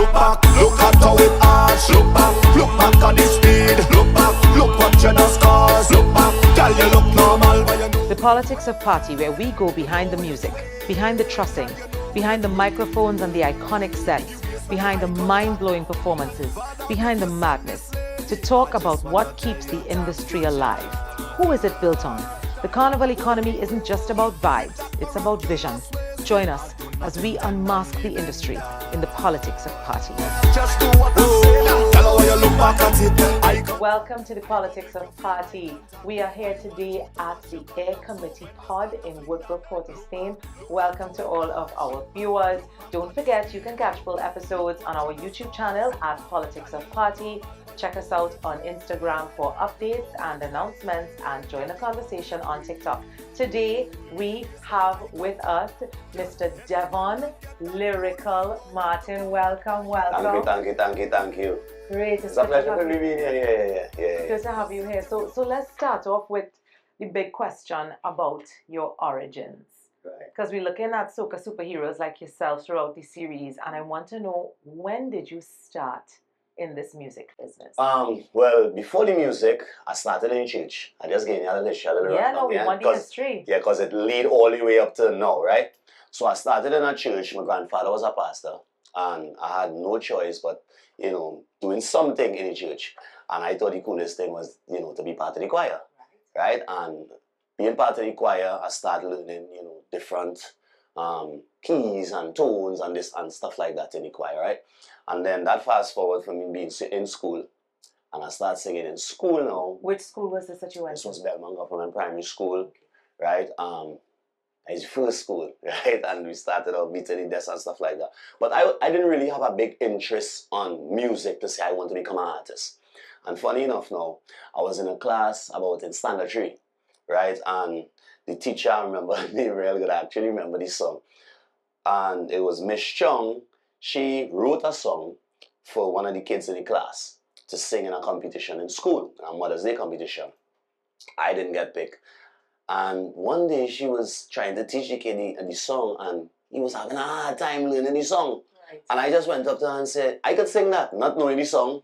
look back, look at how it arch. Look back at the speed. Look what you done scars. Look back, girl, you look normal. The Politics of Party, where we go behind the music, behind the trussing, behind the microphones and the iconic sets, behind the mind-blowing performances, behind the madness, to talk about what keeps the industry alive. Who is it built on? The carnival economy isn't just about vibes, it's about vision. Join us as we unmask the industry in the politics of party. Just do what I say. Tell her why you look back at it. Welcome to the Politics of Party. We are here today at the Air Committee Pod in Woodbrook, Port of Spain. Welcome to all of our viewers. Don't forget, you can catch full episodes on our YouTube channel at Politics of Party. Check us out on Instagram for updates and announcements, and join the conversation on TikTok. Today we have with us Mr. Devon, Lyrical. Martin, welcome. Thank you. Great. It's a pleasure to be here. Yeah. Good to have you here. So let's start off with the big question about your origins. Right. Because we're looking at soca superheroes like yourself throughout the series, and I want to know, when did you start in this music business? Well, before the music, I started in church. I just gave you a little Yeah, no, we want the history. Yeah, because it lead all the way up to now, right? So I started in a church. My grandfather was a pastor, and I had no choice but, doing something in the church. And I thought the coolest thing was, to be part of the choir, right? And being part of the choir, I started learning, different keys and tones and this and stuff like that in the choir, right? And then that fast forward from me being in school, and I started singing in school now. Which school was this that you went to? This was Belmont Government Primary School, right? It's first school, right? And we started out beating the desk and stuff like that. But I didn't really have a big interest on music to say I want to become an artist. And funny enough now, I was in a class about in Standard 3, right? And the teacher, I remember, they real good, I actually remember this song. And it was Miss Chung. She wrote a song for one of the kids in the class to sing in a competition in school, a Mother's Day competition. I didn't get picked. And one day she was trying to teach the kid the song, and he was having a hard time learning the song. Right. And I just went up to her and said, I could sing that, not knowing the song.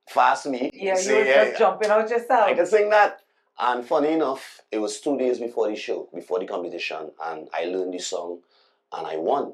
Fast me. Yeah, you were just jumping out yourself. I could sing that. And funny enough, it was 2 days before the show, before the competition, and I learned the song, and I won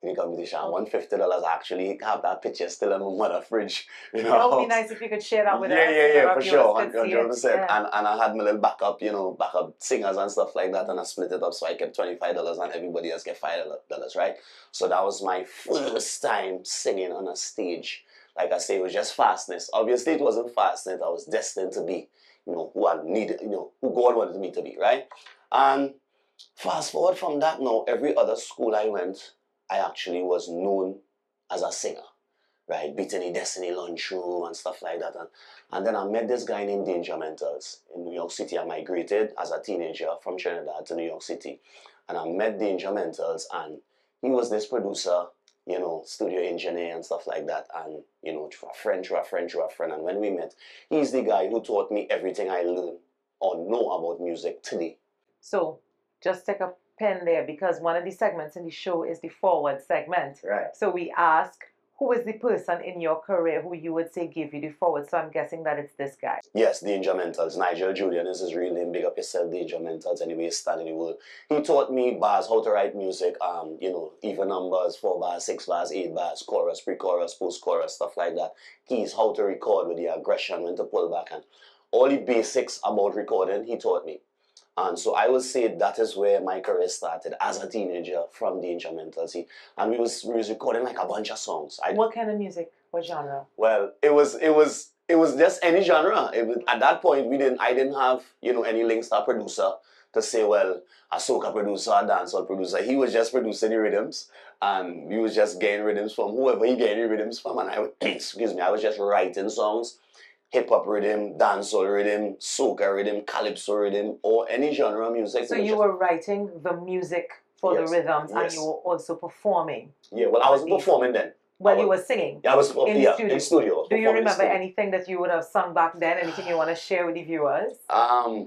in the competition. I won $50. I actually have that picture still in my mother's fridge. That would be nice if you could share that with us. Yeah, for sure, 100%. Yeah. And I had my little backup, backup singers and stuff like that, and I split it up so I kept $25 and everybody else get $5, right? So that was my first time singing on a stage. Like I say, it was just fastness. Obviously, it wasn't fastness. I was destined to be, who I needed, who God wanted me to be, right? And fast forward from that now, every other school I went, I actually was known as a singer, right? Beating the Destiny lunchroom and stuff like that. And then I met this guy named Danger Mentals in New York City. I migrated as a teenager from Trinidad to New York City. And I met Danger Mentals, and he was this producer, studio engineer and stuff like that. And, through a friend. And when we met, he's the guy who taught me everything I learned or know about music today. So, just take a pen there, because one of the segments in the show is the forward segment. Right. So we ask, who is the person in your career who you would say gave you the forward? So I'm guessing that it's this guy. Yes, Danger Mentals. Nigel Julian is his real name. Big up yourself, Danger Mentals. Anyway, stand in the world. He taught me bars, how to write music, even numbers, 4 bars, 6 bars, 8 bars, chorus, pre-chorus, post-chorus, stuff like that. Keys, how to record with the aggression, when to pull back, and all the basics about recording, he taught me. And so I would say that is where my career started as a teenager from Danger Mentals. And we was recording like a bunch of songs. What kind of music? What genre? Well, it was just any genre. At that point, I didn't have any links to a producer to say, well, a soca producer, a dancehall producer. He was just producing the rhythms, and we was just getting rhythms from whoever he getting the rhythms from. And I was just writing songs. Hip-hop rhythm, dancehall rhythm, soca rhythm, calypso rhythm, or any genre of music. So you were writing the music for the rhythms, and you were also performing. Yeah, well, I wasn't performing then. Well, you were singing. I was in studio. Do you remember anything that you would have sung back then? Anything you want to share with the viewers? I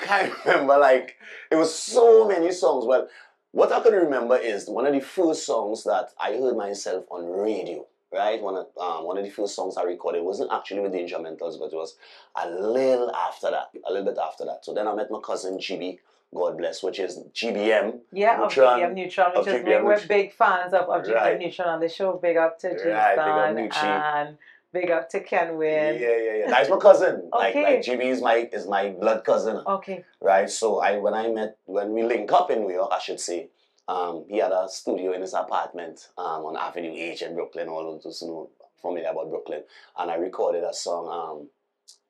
can't remember. Like, it was so many songs. Well, what I can remember is one of the first songs that I heard myself on radio. right? One of the first songs I recorded wasn't actually with the instrumentals, but it was a little bit after that. So then I met my cousin GB, God bless, which is GBM. Yeah, Neutron, of GBM Neutron, which is we're big fans of GBM Neutron on the show. Big up to Jason and big up to Kenwin. Yeah. That's my cousin. Okay. Like GB is my blood cousin. Okay. Right. So when we link up in New York, I should say, he had a studio in his apartment on Avenue H in Brooklyn. All of those familiar about Brooklyn, and I recorded a song.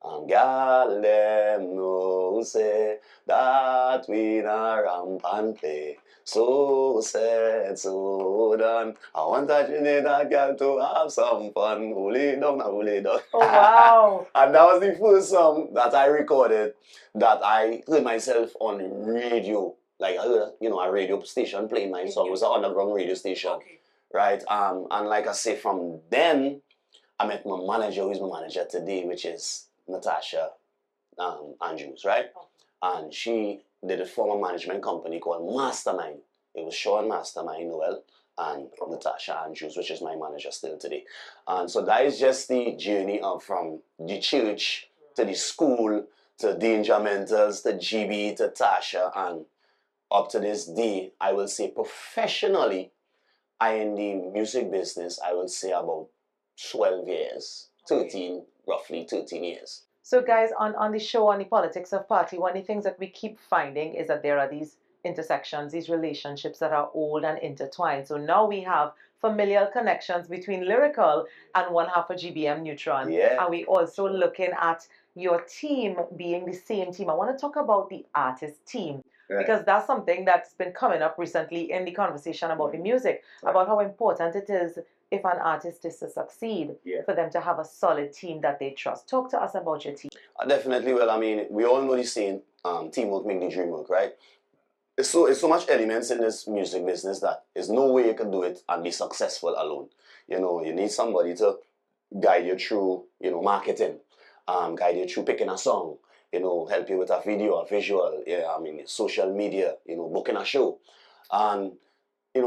Girl, them know say that we na ramp and play. So said, so done. I want that Trinidad girl to have some fun. Hold it down, hold it down. Oh, wow. And that was the first song that I recorded that I heard myself on radio. Like I heard, a radio station playing my song. It was an underground radio station. Okay. Right? And like I say, from then, I met my manager, who is my manager today, which is Natasha Andrews, right? Okay. And she did a former management company called Mastermind. It was Sean Mastermind, Noel, and Natasha Andrews, which is my manager still today. And so that is just the journey from the church to the school to Danger Mentors to GB to Tasha, and up to this day, I will say professionally, I in the music business, I will say about 12 years, 13, roughly 13 years. So guys, on the show, on the Politics of Party, one of the things that we keep finding is that there are these intersections, these relationships that are old and intertwined. So now we have familial connections between Lyrical and one half of GBM Neutron. Yeah. And we also looking at your team being the same team. I want to talk about the artist team. Right. Because that's something that's been coming up recently in the conversation about the music, about how important it is if an artist is to succeed, for them to have a solid team that they trust. Talk to us about your team. Definitely. Well, I mean, we all know the saying, teamwork make the dream work, right? It's so much elements in this music business that there's no way you can do it and be successful alone. You need somebody to guide you through, marketing, guide you through picking a song, help you with a video, a visual, social media, booking a show. And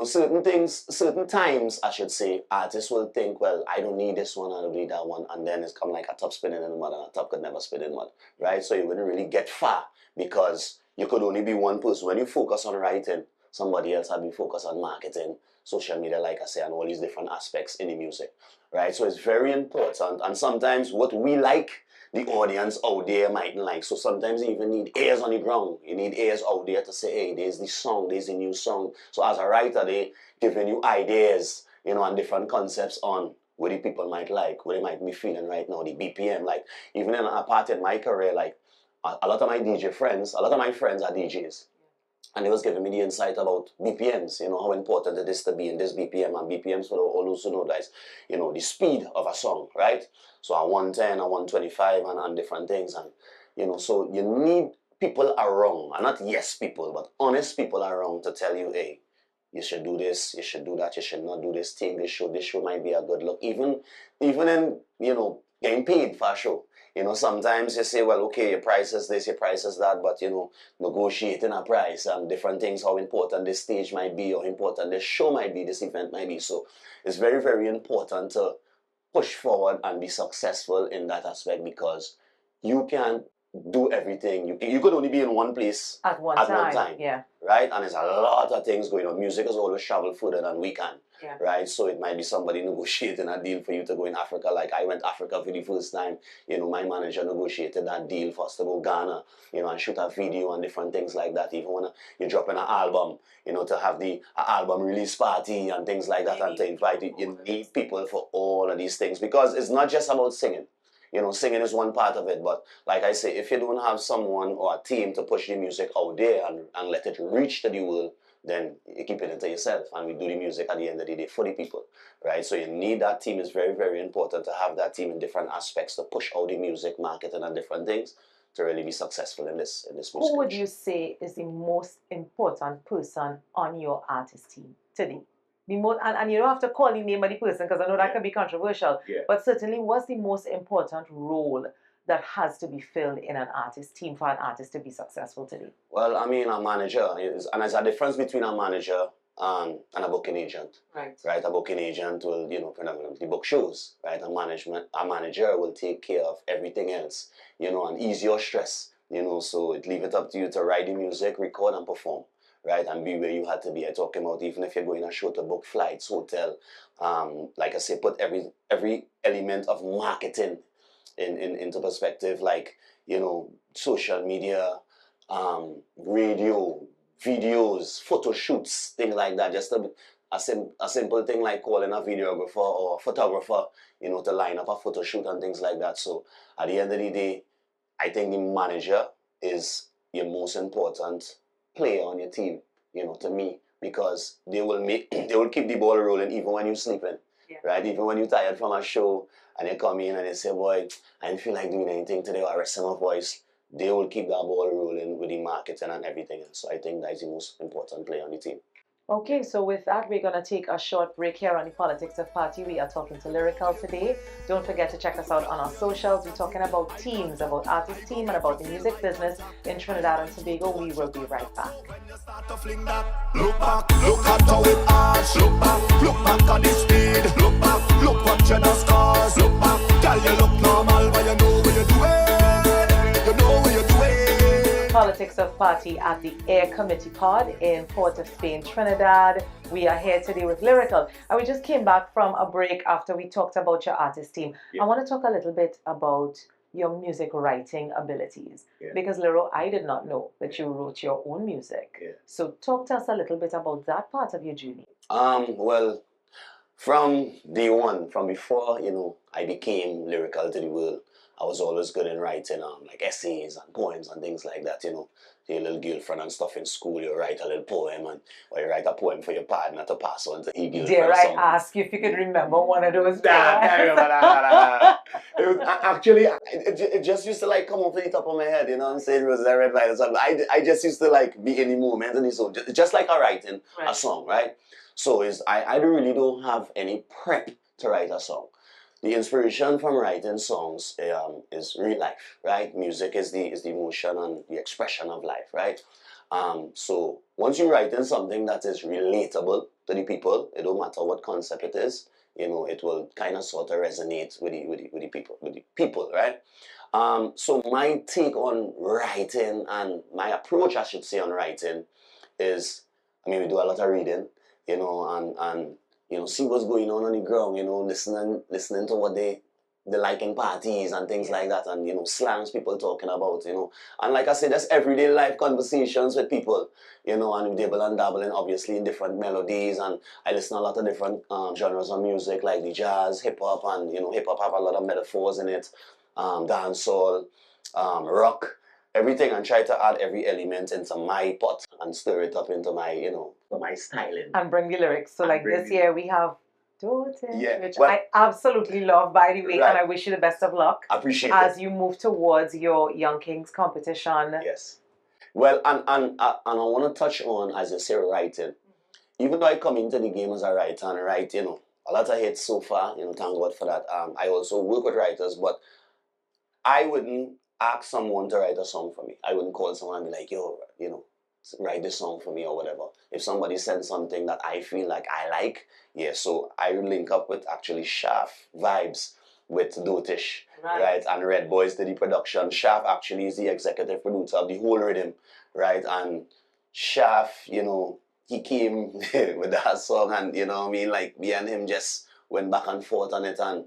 certain times, I should say, artists will think, well, I don't need this one, I don't need that one, and then it's come like a top spinning in the mud, and a top could never spin in mud, right? So you wouldn't really get far because you could only be one person. When you focus on writing, somebody else had been focused on marketing, social media, like I say, and all these different aspects in the music, right? So it's very important, and sometimes what we like, the audience out there mightn't like. So sometimes you even need ears on the ground. You need ears out there to say, hey, there's this song, there's a new song. So as a writer, they giving you ideas, and different concepts on what the people might like, what they might be feeling right now, the BPM. Like, even in a part in my career, like, a lot of my friends are DJs. And they was giving me the insight about BPMs, how important it is to be in this BPM. And BPMs, for all those who know that, the speed of a song, right? So a 110, a 125, and different things. And, so you need people around, and not yes people, but honest people around to tell you, hey, you should do this, you should do that, you should not do this thing, this show might be a good look. Even in, getting paid for a show. Sometimes you say, well, okay, your price is this, your price is that, but, negotiating a price and different things, how important this stage might be, or important this show might be, this event might be. So it's very, very important to push forward and be successful in that aspect, because you can't do everything. You could only be in one place at one time. Yeah. Right? And there's a lot of things going on. Music has always traveled further than we can. Yeah. Right? So it might be somebody negotiating a deal for you to go in Africa. Like I went to Africa for the first time. My manager negotiated that deal for us to go Ghana, and shoot a video and different things like that. Even when you're dropping an album, to have the album release party and things like that, and to invite you need people for all of these things, because it's not just about singing. Singing is one part of it, but like I say, if you don't have someone or a team to push the music out there and let it reach to the world, then you keep it into yourself, and we do the music at the end of the day for the people, right? So you need that team. It's very, very important to have that team in different aspects to push out the music, marketing, and different things to really be successful in this music. Who would you say is the most important person on your artist team today? And you don't have to call the name of the person, because I know that can be controversial. Yeah. But certainly, what's the most important role that has to be filled in an artist team for an artist to be successful today? Well, I mean, a manager and there's a difference between a manager and a booking agent. Right. A booking agent will, predominantly book shows. Right. A manager will take care of everything else. And ease your stress. So it leave it up to you to write the music, record and perform. Right, and be where you had to be. I'm talking about even if you're going a show to book flights, hotel, like I say, put every element of marketing into perspective, like, social media, radio, videos, photo shoots, things like that. Just a simple thing like calling a videographer or a photographer, to line up a photo shoot and things like that. So at the end of the day, I think the manager is your most important player on your team, to me, because they will keep the ball rolling even when you're sleeping, right? Even when you're tired from a show and they come in and they say, boy, I don't feel like doing anything today, or resting my voice, they will keep that ball rolling with the marketing and everything else. So I think that is the most important player on the team. Okay, so with that, we're going to take a short break here on the Politics of Party. We are talking to Lyrical today. Don't forget to check us out on our socials. We're talking about teams, about artist team, and about the music business in Trinidad and Tobago. We will be right back. Look back, look at how it arch. Look back at the speed. Look back, look what you done scars. Look back, girl, you look normal, but you know what you're doing. You know what you're doing. Politics of Party at the Air Committee Pod in Port of Spain, Trinidad. We are here today with Lyrical, and we just came back from a break after we talked about your artist team. I want to talk a little bit about your music writing abilities, because Lyro, I did not know that you wrote your own music. So talk to us a little bit about that part of your journey. Well, from day one, from before I became Lyrical to the world, I was always good in writing like essays and poems and things like that. Your little girlfriend and stuff in school, you write a little poem, or you write a poem for your partner to pass on to your girlfriend. Dare I ask you if you could remember one of those? Actually, it just used to like come off the top of my head. You know what I'm saying? It was a red light or something. I just used to like be in the moment, and so just like a writing a song, right? So I really don't have any prep to write a song. The inspiration from writing songs is real life, right? Music is the emotion and the expression of life, right? So once you're writing something that is relatable to the people, it don't matter what concept it is, it will kind of sort of resonate with the people, right? So my take on writing and my approach, I should say, on writing is, we do a lot of reading, and see what's going on the ground, listening to what they like in parties and things like that, and, slangs people talking about, And like I said, there's everyday life conversations with people, and we dabble and dabble in, obviously, in different melodies, and I listen to a lot of different genres of music, like the jazz, hip-hop, and, hip-hop have a lot of metaphors in it, dancehall, rock, everything, and try to add every element into my pot and stir it up into my, my styling. And bring the lyrics. So like this year we have which I absolutely love, by the way, and I wish you the best of luck. I appreciate as you move towards your Young Kings competition. Yes. Well, and I want to touch on, as you say, writing. Even though I come into the game as a writer and write, a lot of hits so far, thank God for that. I also work with writers, but I wouldn't ask someone to write a song for me. I wouldn't call someone and be like, yo, write this song for me or whatever. If somebody sends something that I feel like I like, so I would link up with actually Shaft Vibes with Dotish, right? And Red Boys did the production. Shaft actually is the executive producer of the whole rhythm, right? And Shaft, he came with that song, and like me and him just went back and forth on it, and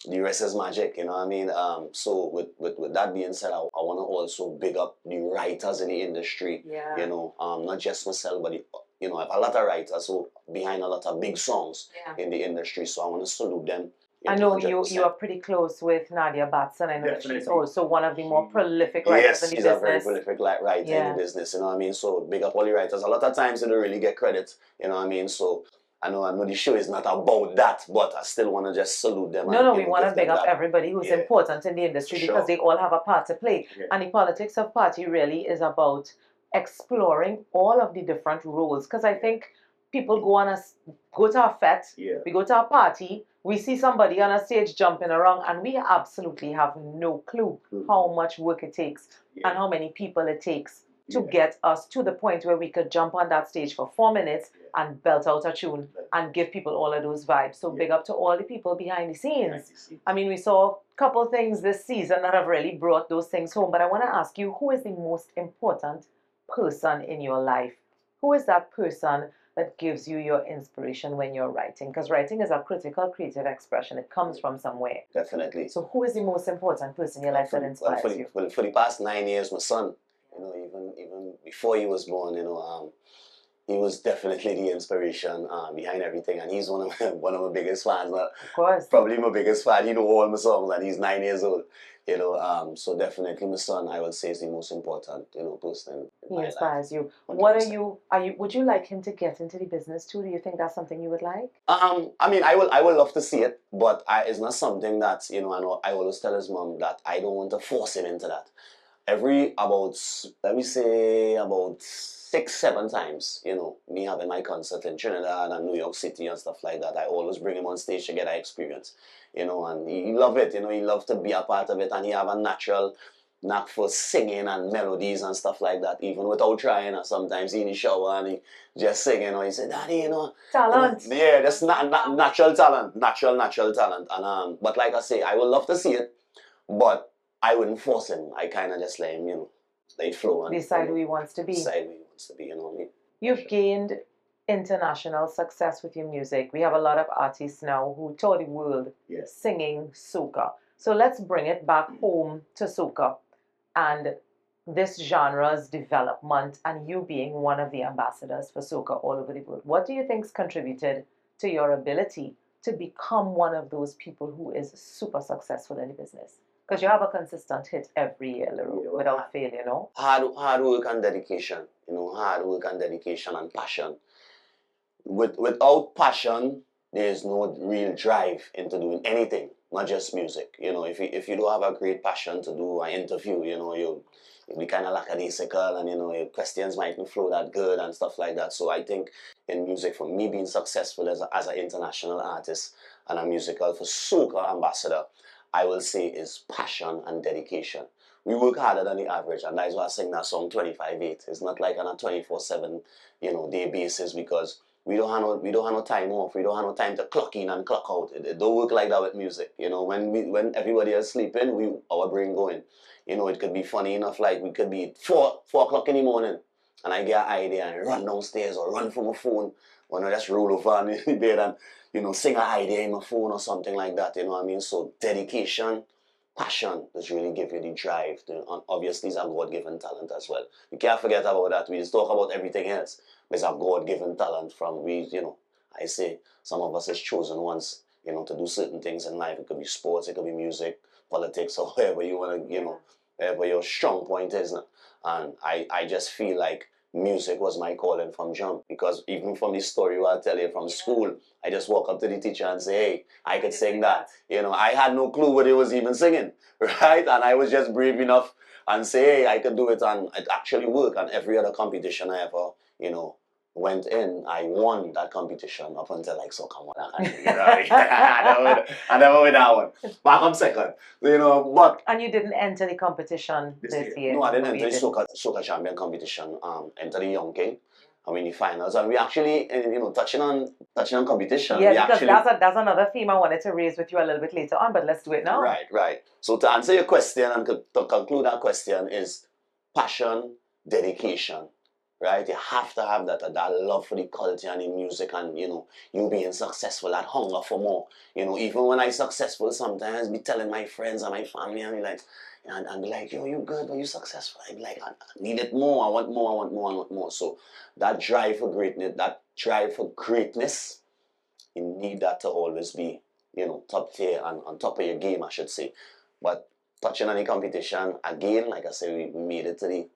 the rest is magic, So with that being said, I want to also big up the writers in the industry, not just myself, but I have a lot of writers who behind a lot of big songs in the industry, so I want to salute them. I know you are pretty close with Nadia Batson. I know that she's also one of the more prolific writers in the business. Yes, she's a very prolific writer in the business, So big up all the writers. A lot of times they don't really get credit, So I know the show is not about that, but I still want to just salute them. No, we want to big up everybody who's important in the industry because they all have a part to play. And the Politics of Party really is about exploring all of the different roles. Because I think people go to a fete, we go to a party, we see somebody on a stage jumping around, and we absolutely have no clue how much work it takes and how many people it takes to get us to the point where we could jump on that stage for 4 minutes and belt out a tune and give people all of those vibes. So big up to all the people behind the scenes. I mean, we saw a couple things this season that have really brought those things home. But I want to ask you, who is the most important person in your life? Who is that person that gives you your inspiration when you're writing? Because writing is a critical creative expression. It comes from somewhere. Definitely. So who is the most important person in your life that inspires you? Well, for the past 9 years, my son, you know, even before he was born, you know, he was definitely the inspiration behind everything, and he's one of my biggest fans. Of course. Probably my biggest fan. He know all my songs, and he's 9 years old. You know, so definitely my son, I would say, is the most important, you know, person. He inspires you. 100%. What would you like him to get into the business too? Do you think that's something you would like? I mean, I will love to see it, but it's not something that, you know, I always tell his mom that I don't want to force him into that. Let me say about 6-7 times, you know, me having my concert in Trinidad and New York City and stuff like that, I always bring him on stage to get that experience, you know, and he love it, you know, he love to be a part of it, and he have a natural knack for singing and melodies and stuff like that, even without trying. Or sometimes he in the shower and he just singing, or he say, "Daddy, you know, talent." You know, yeah, just natural talent, natural talent. And but like I say, I would love to see it, but I wouldn't force him. I kind of just let him, you know, let it flow and decide who he wants to be. Decide who he wants to be, you know what I mean? You've gained international success with your music. We have a lot of artists now who tour the world singing soca. So let's bring it back home to soca and this genre's development, and you being one of the ambassadors for soca all over the world. What do you think's contributed to your ability to become one of those people who is super successful in the business? Because you have a consistent hit every year, without fail, you know? Hard work and dedication, you know, hard work and dedication and passion. Without passion, there's no real drive into doing anything, not just music. You know, if you don't have a great passion to do an interview, you know, you'll be kind of lackadaisical, and, you know, your questions might not flow that good and stuff like that. So I think in music, for me being successful as an international artist and a musical for soca ambassador, I will say is passion and dedication. We work harder than the average, and that's why I sing that song 25/8. It's not like on a 24/7, you know, day basis, because we don't have no time off. We don't have no time to clock in and clock out. It don't work like that with music. You know, when everybody is sleeping, our brain going. You know, it could be funny enough, like we could be 4 o'clock in the morning, and I get an idea and run downstairs or run for my phone, or I just roll over on the bed and, you know, sing an idea in my phone or something like that. You know what I mean? So dedication, passion does really give you the drive. And obviously, it's a God-given talent as well. We can't forget about that. We just talk about everything else, but it's a God-given talent you know, I say some of us is chosen ones, you know, to do certain things in life. It could be sports, it could be music, politics, or whatever you want to, you know, whatever your strong point is. And I just feel like music was my calling from jump, because even from the story where I tell you from school, I just walk up to the teacher and say, "Hey, I could sing that." You know, I had no clue what he was even singing, right? And I was just brave enough and say, "Hey, I could do it," and it actually worked. And every other competition I ever, you know, went in, I won that competition up until like soca one. I never win that one. But I come second. You know, but and you didn't enter the competition this year. No, I didn't enter the soca champion competition. Enter the Young King. I mean the finals, and we actually, you know, touching on competition. Yeah, because that's another theme I wanted to raise with you a little bit later on, but let's do it now. Right. So to answer your question and to conclude that question is passion, dedication. Right, you have to have that love for the culture and the music, and, you know, you being successful, that hunger for more. You know, even when I'm successful, sometimes be telling my friends and my family, and be like, and be like, "Yo, you good, but you successful." I be like, "I need it more. I want more. I want more. I want more." So that drive for greatness, you need that to always be, you know, top tier and on top of your game, I should say. But touching on the competition again, like I said, we made it to the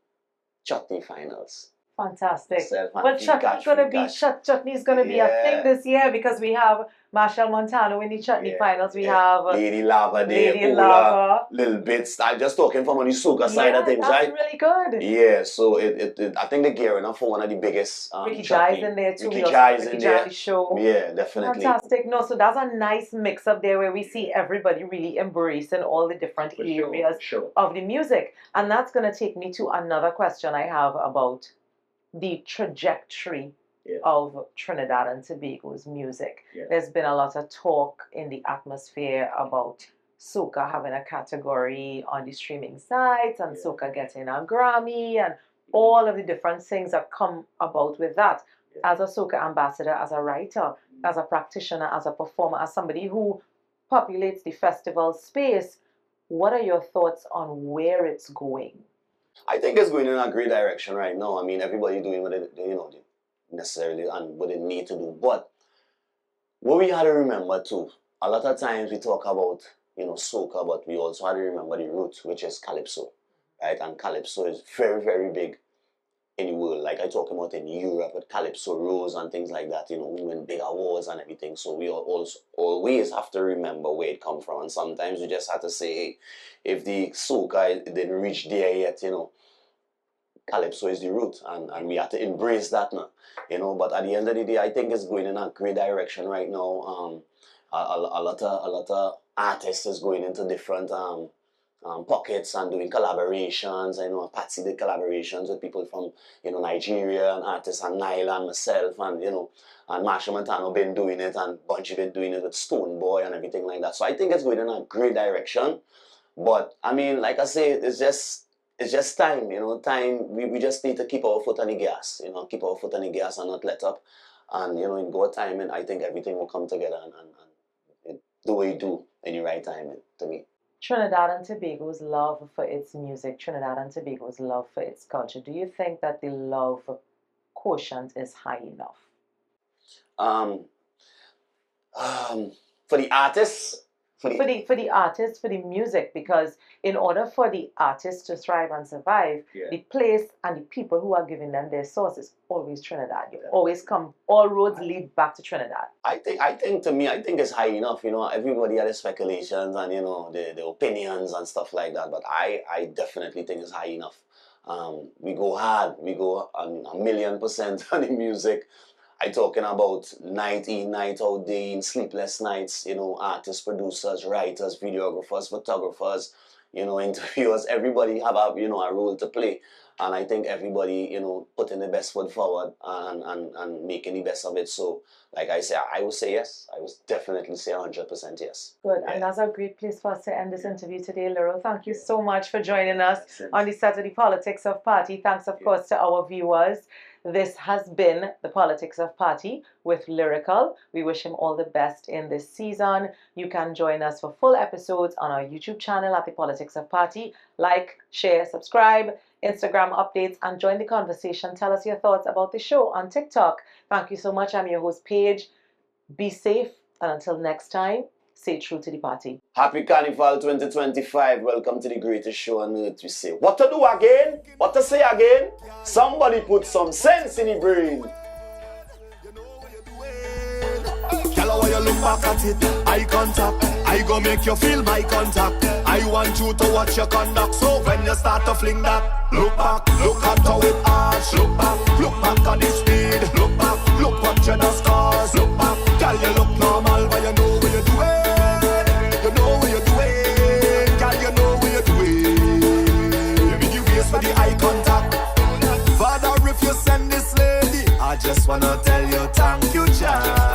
Chutney finals. Fantastic. Myself and Well, Free chutney's gonna be chutney's gonna be a thing this year because we have Marshall Montano in the chutney finals. We have Lady Lava there, Lady Lava. little bits. I'm just talking from on the soca side of things, that's right? really good. Yeah, so it I think they're gearing up for one of the biggest Ricky Jai's in there too. Ricky Jai's in there. Show. Yeah, definitely. Fantastic. No, so that's a nice mix up there where we see everybody really embracing all the different areas of the music. And that's gonna take me to another question I have about the trajectory of Trinidad and Tobago's music. There's been a lot of talk in the atmosphere about soca having a category on the streaming sites and soca getting a Grammy and all of the different things that come about with that. As a soca ambassador, as a writer, as a practitioner, as a performer, as somebody who populates the festival space, what are your thoughts on where it's going? I think it's going in a great direction right now. I mean, everybody doing what they necessarily and what they need to do. But what we had to remember too, a lot of times we talk about, soca, but we also had to remember the root, which is calypso, right? And calypso is very, very big in the world. Like I talk about in Europe with calypso rose and things like that, we win big awards and everything. So we also always have to remember where it comes from. And sometimes we just have to say, hey, if the soca didn't reach there yet, calypso is the root, and we have to embrace that now, But at the end of the day, I think it's going in a great direction right now. A lot of artists is going into different pockets and doing collaborations. I know Patsy did collaborations with people from Nigeria and artists and Nile and myself and and Marshall Montano been doing it and Bunchy been doing it with Stone Boy and everything like that. So I think it's going in a great direction. But I mean, like I say, it's just time, time. We just need to keep our foot on the gas, keep our foot on the gas and not let up. And in good time, and I think everything will come together and do what you do in the right time to me. Trinidad and Tobago's love for its music, Trinidad and Tobago's love for its culture, do you think that the love quotient is high enough? For the artists? For the artists, for the music, because in order for the artists to thrive and survive, the place and the people who are giving them their source is always Trinidad. You always come, all roads lead back to Trinidad. I think it's high enough. Everybody had their speculations and the opinions and stuff like that. But I definitely think it's high enough. We go hard. We go on 1,000,000% on the music. I'm talking about night in, night out, day in, sleepless nights, artists, producers, writers, videographers, photographers, interviewers. Everybody have a role to play. And I think everybody, putting the best foot forward and making the best of it. So, like I say, I would say yes. I would definitely say 100% yes. Good. Yeah. And that's a great place for us to end this interview today, Lyrical. Thank you so much for joining us on the Saturday Politics of Party. Thanks, of course, to our viewers. This has been the Politics of Party with Lyrical. We wish him all the best in this season. You can join us for full episodes on our YouTube channel at the Politics of Party. Like, share, subscribe, Instagram updates, and join the conversation. Tell us your thoughts about the show on TikTok. Thank you so much. I'm your host, Paige. Be safe, and until next time, stay true to the party. Happy Carnival 2025. Welcome to the greatest show on earth. We say, what to do again? What to say again? Somebody put some sense in the brain. Girl, when you look back at it, eye contact. I go make you feel my contact. I want you to watch your conduct. So when you start to fling that, look back, look at how it arch. Look back on the speed. Look back, look what you done scars. Look back, girl, you look normal, but you know what you're doing. You know what you're doing, girl, you know what you're doing. You mean you waste for the eye contact. Father, if you send this lady, I just wanna tell you thank you, child.